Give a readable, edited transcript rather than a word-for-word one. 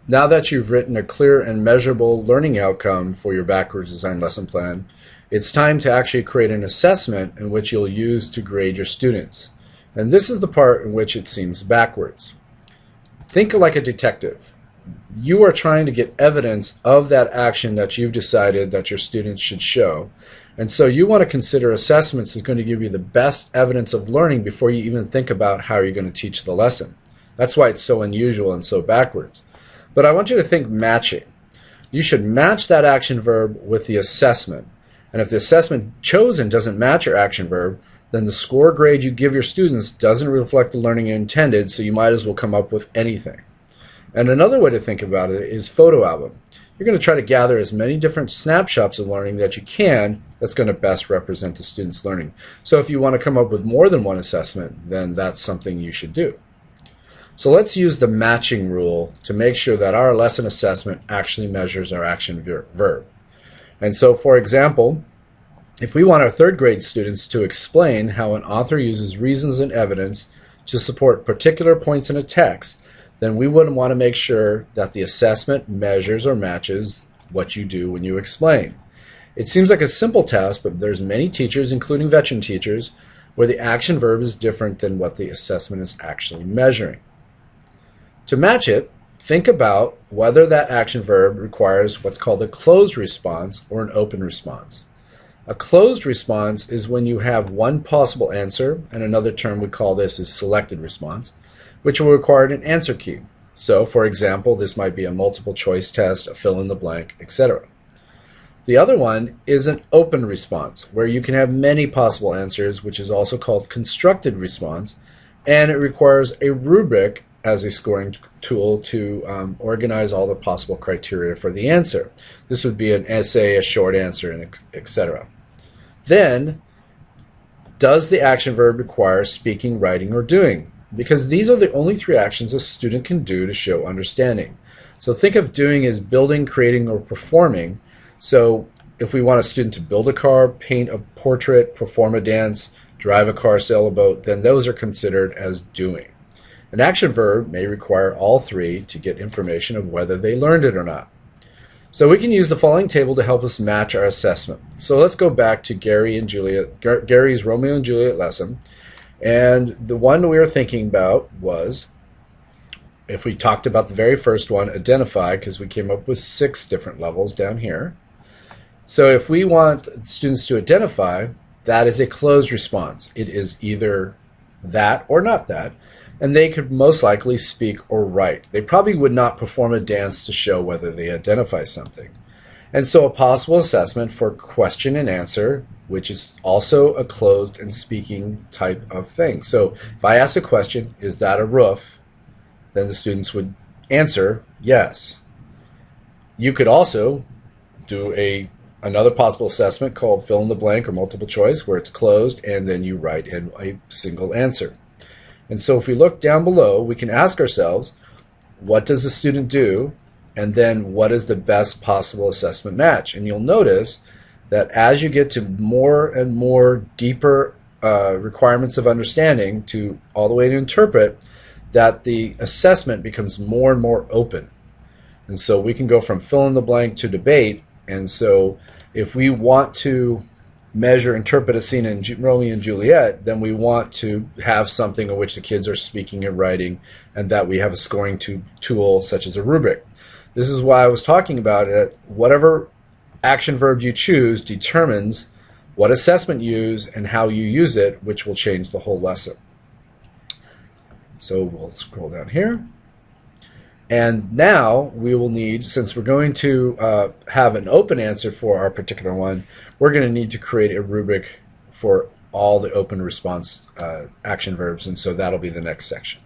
Now that you've written a clear and measurable learning outcome for your backwards design lesson plan, it's time to actually create an assessment in which you'll use to grade your students. And this is the part in which it seems backwards. Think like a detective. You are trying to get evidence of that action that you've decided that your students should show. And so you want to consider assessments that's going to give you the best evidence of learning before you even think about how you're going to teach the lesson. That's why it's so unusual and so backwards. But I want you to think matching. You should match that action verb with the assessment. And if the assessment chosen doesn't match your action verb, then the score grade you give your students doesn't reflect the learning you intended, so you might as well come up with anything. And another way to think about it is photo album. You're going to try to gather as many different snapshots of learning that you can that's going to best represent the student's learning. So if you want to come up with more than one assessment, then that's something you should do. So let's use the matching rule to make sure that our lesson assessment actually measures our action verb. And so, for example, if we want our third grade students to explain how an author uses reasons and evidence to support particular points in a text, then we would want to make sure that the assessment measures or matches what you do when you explain. It seems like a simple task, but there's many teachers, including veteran teachers, where the action verb is different than what the assessment is actually measuring. To match it, think about whether that action verb requires what's called a closed response or an open response. A closed response is when you have one possible answer, and another term we call this is selected response, which will require an answer key. So, for example, this might be a multiple choice test, a fill in the blank, etc. The other one is an open response, where you can have many possible answers, which is also called constructed response, and it requires a rubric as a scoring tool to organize all the possible criteria for the answer. This would be an essay, a short answer, and etc. Then, does the action verb require speaking, writing, or doing? Because these are the only three actions a student can do to show understanding. So think of doing as building, creating, or performing. So if we want a student to build a car, paint a portrait, perform a dance, drive a car, sail a boat, then those are considered as doing. An action verb may require all three to get information of whether they learned it or not. So we can use the following table to help us match our assessment. So let's go back to Gary's Romeo and Juliet lesson. And the one we were thinking about was, if we talked about the very first one, identify, because we came up with 6 different levels down here. So if we want students to identify, that is a closed response. It is either that or not that. And they could most likely speak or write. They probably would not perform a dance to show whether they identify something. And so a possible assessment for question and answer, which is also a closed and speaking type of thing. So if I ask a question, is that a roof? Then the students would answer yes. You could also do another possible assessment called fill in the blank or multiple choice, where it's closed and then you write in a single answer. And so if we look down below, we can ask ourselves, what does the student do? And then what is the best possible assessment match? And you'll notice that as you get to more and more deeper requirements of understanding to all the way to interpret, that the assessment becomes more and more open. And so we can go from fill in the blank to debate. And so if we want to measure, interpret a scene in Romeo and Juliet, then we want to have something in which the kids are speaking and writing, and that we have a scoring tool such as a rubric. This is why I was talking about it. Whatever action verb you choose determines what assessment you use and how you use it, which will change the whole lesson. So we'll scroll down here. And now we will need, since we're going to have an open answer for our particular one, we're going to need to create a rubric for all the open response action verbs, and so that'll be the next section.